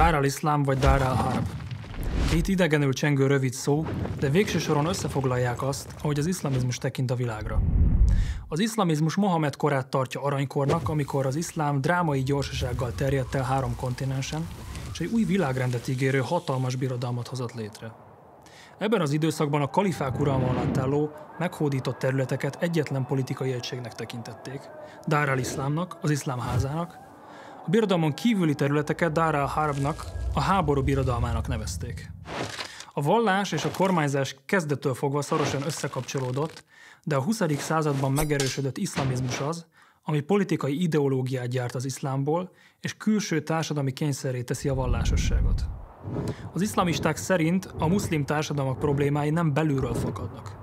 Dar al-Iszlám vagy Dar al-Harb. Két idegenül csengő rövid szó, de végső soron összefoglalják azt, ahogy az iszlamizmus tekint a világra. Az iszlamizmus Mohamed korát tartja aranykornak, amikor az iszlám drámai gyorsasággal terjedt el 3 kontinensen, és egy új világrendet ígérő hatalmas birodalmat hozott létre. Ebben az időszakban a kalifák uralma alatt álló, meghódított területeket egyetlen politikai egységnek tekintették, Dar al-Iszlámnak, az iszlám házának, a birodalmon kívüli területeket Dar al-Harbnak, a háború birodalmának nevezték. A vallás és a kormányzás kezdettől fogva szorosan összekapcsolódott, de a 20. században megerősödött iszlamizmus az, ami politikai ideológiát gyárt az iszlámból, és külső társadalmi kényszerré teszi a vallásosságot. Az iszlamisták szerint a muszlim társadalmak problémái nem belülről fakadnak.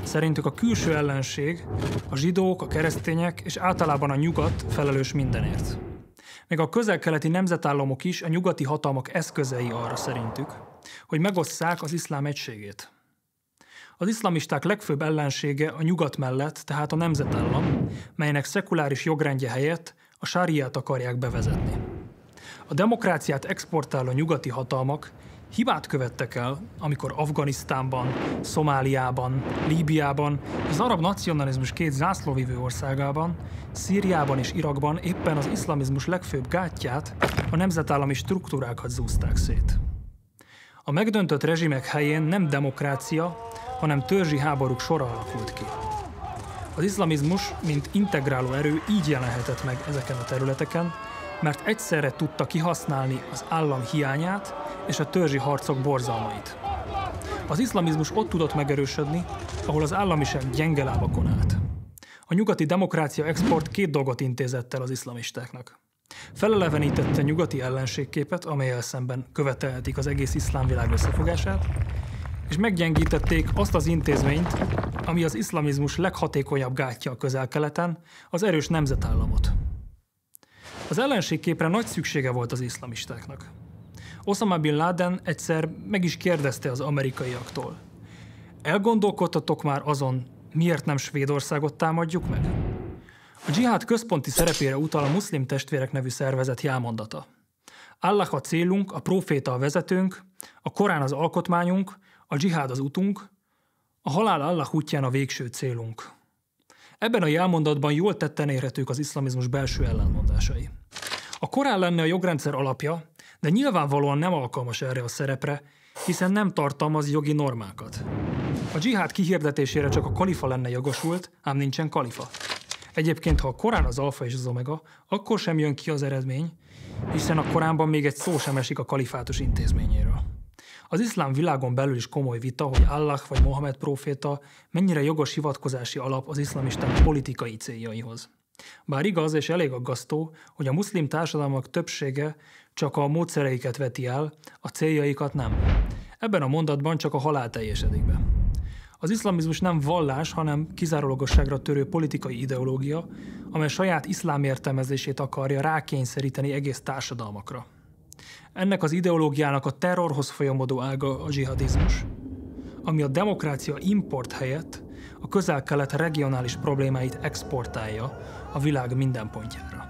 Szerintük a külső ellenség, a zsidók, a keresztények és általában a nyugat felelős mindenért. Még a közel-keleti nemzetállamok is a nyugati hatalmak eszközei arra szerintük, hogy megosszák az iszlám egységét. Az iszlamisták legfőbb ellensége a nyugat mellett, tehát a nemzetállam, melynek szekuláris jogrendje helyett a sáriát akarják bevezetni. A demokráciát exportáló nyugati hatalmak hibát követtek el, amikor Afganisztánban, Szomáliában, Líbiában, az arab nacionalizmus 2 zászlóvivő országában, Szíriában és Irakban éppen az iszlamizmus legfőbb gátját, a nemzetállami struktúrákat zúzták szét. A megdöntött rezsimek helyén nem demokrácia, hanem törzsi háborúk sora alakult ki. Az iszlamizmus, mint integráló erő így jelenhetett meg ezeken a területeken, mert egyszerre tudta kihasználni az állam hiányát és a törzsi harcok borzalmait. Az iszlamizmus ott tudott megerősödni, ahol az államiság gyenge lábakon állt. A nyugati demokrácia export 2 dolgot intézett el az iszlamistáknak. Felelevenítette nyugati ellenségképet, amellyel szemben követelhetik az egész iszlám világ összefogását, és meggyengítették azt az intézményt, ami az iszlamizmus leghatékonyabb gátja a Közel-Keleten, az erős nemzetállamot. Az ellenségképre nagy szüksége volt az iszlamistáknak. Osama Bin Laden egyszer meg is kérdezte az amerikaiaktól: elgondolkodtatok már azon, miért nem Svédországot támadjuk meg? A dzsihád központi szerepére utal a Muszlim Testvérek nevű szervezet jelmondata. Allah a célunk, a próféta a vezetőnk, a Korán az alkotmányunk, a dzsihád az utunk, a halál Allah útján a végső célunk. Ebben a jelmondatban jól tetten érhetők az iszlamizmus belső ellenmondásai. A Korán lenne a jogrendszer alapja, de nyilvánvalóan nem alkalmas erre a szerepre, hiszen nem tartalmaz jogi normákat. A dzsihád kihirdetésére csak a kalifa lenne jogosult, ám nincsen kalifa. Egyébként, ha a Korán az alfa és az omega, akkor sem jön ki az eredmény, hiszen a Koránban még egy szó sem esik a kalifátus intézményéről. Az iszlám világon belül is komoly vita, hogy Allah vagy Mohamed próféta mennyire jogos hivatkozási alap az iszlamisták politikai céljaihoz. Bár igaz és elég aggasztó, hogy a muszlim társadalmak többsége csak a módszereiket veti el, a céljaikat nem. Ebben a mondatban csak a halál teljesedik be. Az iszlamizmus nem vallás, hanem kizárólagosságra törő politikai ideológia, amely saját iszlám értelmezését akarja rákényszeríteni egész társadalmakra. Ennek az ideológiának a terrorhoz folyamodó ága a dzsihadizmus, ami a demokrácia import helyett a Közel-Kelet regionális problémáit exportálja a világ minden pontjára.